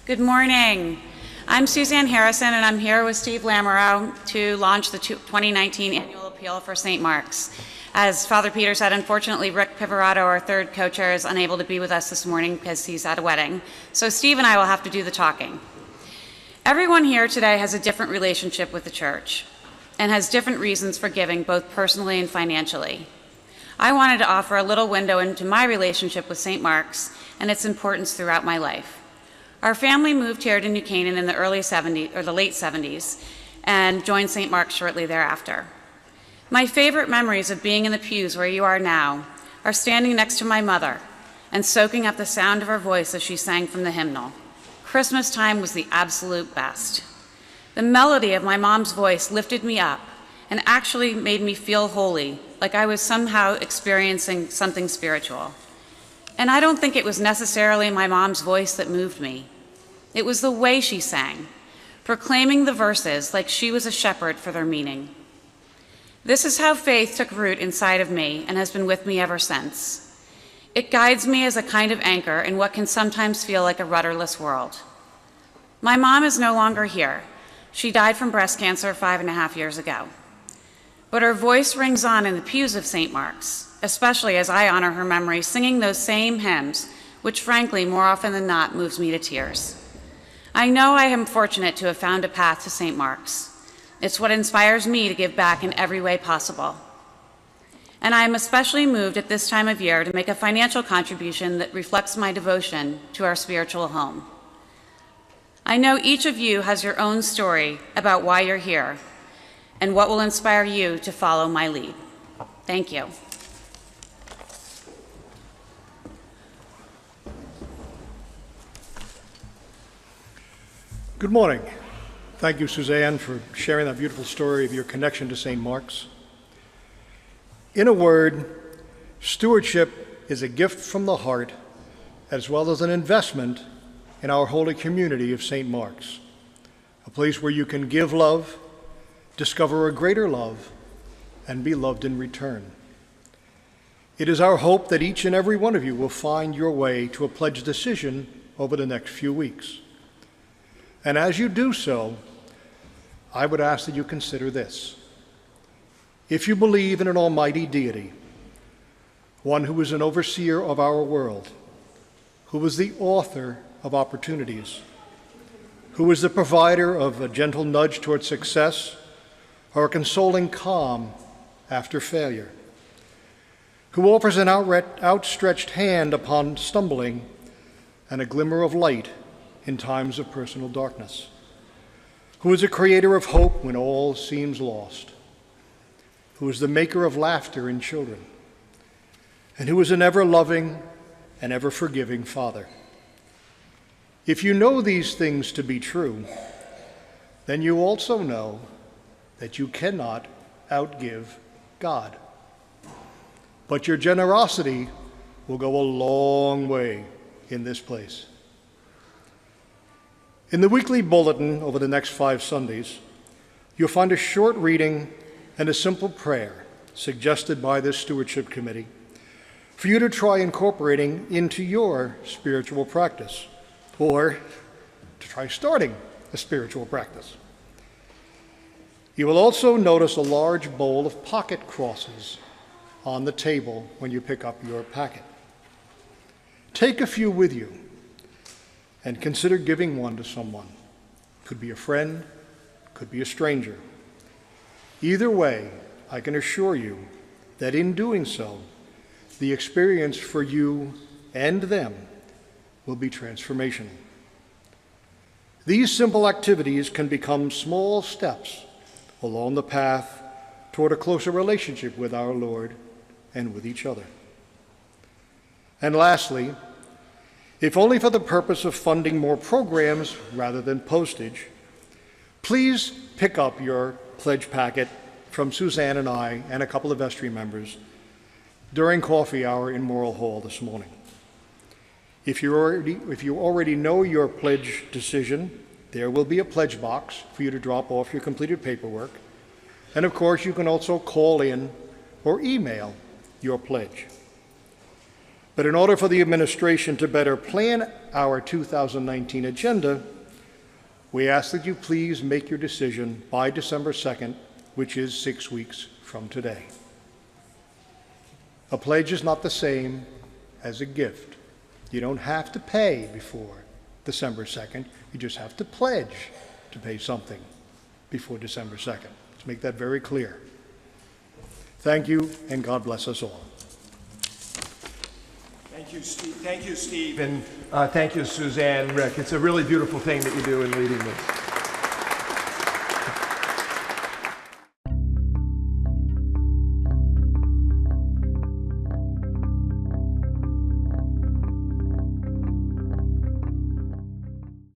Good morning. I'm Suzanne Harrison, and I'm here with Steve Lamoreaux to launch the 2019 Annual Appeal for St. Mark's. As Father Peter said, unfortunately, Rick Pivorato, our third co-chair, is unable to be with us this morning because he's at a wedding. So Steve and I will have to do the talking. Everyone here today has a different relationship with the church and has different reasons for giving, both personally and financially. I wanted to offer a little window into my relationship with St. Mark's and its importance throughout my life. Our family moved here to New Canaan in the late 70s and joined St. Mark's shortly thereafter. My favorite memories of being in the pews where you are now are standing next to my mother and soaking up the sound of her voice as she sang from the hymnal. Christmas time was the absolute best. The melody of my mom's voice lifted me up and actually made me feel holy, like I was somehow experiencing something spiritual. And I don't think it was necessarily my mom's voice that moved me. It was the way she sang, proclaiming the verses like she was a shepherd for their meaning. This is how faith took root inside of me and has been with me ever since. It guides me as a kind of anchor in what can sometimes feel like a rudderless world. My mom is no longer here. She died from breast cancer 5.5 years ago. But her voice rings on in the pews of St. Mark's, especially as I honor her memory singing those same hymns, which frankly, more often than not, moves me to tears. I know I am fortunate to have found a path to St. Mark's. It's what inspires me to give back in every way possible. And I am especially moved at this time of year to make a financial contribution that reflects my devotion to our spiritual home. I know each of you has your own story about why you're here and what will inspire you to follow my lead. Thank you. Good morning. Thank you, Suzanne, for sharing that beautiful story of your connection to St. Mark's. In a word, stewardship is a gift from the heart as well as an investment in our holy community of St. Mark's, a place where you can give love, discover a greater love, and be loved in return. It is our hope that each and every one of you will find your way to a pledge decision over the next few weeks. And as you do so, I would ask that you consider this. If you believe in an almighty deity, one who is an overseer of our world, who is the author of opportunities, who is the provider of a gentle nudge toward success or a consoling calm after failure, who offers an outstretched hand upon stumbling and a glimmer of light in times of personal darkness, who is a creator of hope when all seems lost, who is the maker of laughter in children, and who is an ever-loving and ever-forgiving Father. If you know these things to be true, then you also know that you cannot outgive God. But your generosity will go a long way in this place. In the weekly bulletin over the next 5 Sundays, you'll find a short reading and a simple prayer suggested by this stewardship committee for you to try incorporating into your spiritual practice, or to try starting a spiritual practice. You will also notice a large bowl of pocket crosses on the table when you pick up your packet. Take a few with you and consider giving one to someone. Could be a friend, could be a stranger. Either way, I can assure you that in doing so, the experience for you and them will be transformational. These simple activities can become small steps along the path toward a closer relationship with our Lord and with each other. And lastly, if only for the purpose of funding more programs rather than postage, please pick up your pledge packet from Suzanne and I and a couple of vestry members during coffee hour in Morrill Hall this morning. If you already know your pledge decision, there will be a pledge box for you to drop off your completed paperwork. And of course, you can also call in or email your pledge. But in order for the administration to better plan our 2019 agenda, we ask that you please make your decision by December 2nd, which is 6 weeks from today. A pledge is not the same as a gift. You don't have to pay before December 2nd. You just have to pledge to pay something before December 2nd. Let's make that very clear. Thank you, and God bless us all. Thank you, Steve, and thank you, Suzanne, Rick. It's a really beautiful thing that you do in leading this.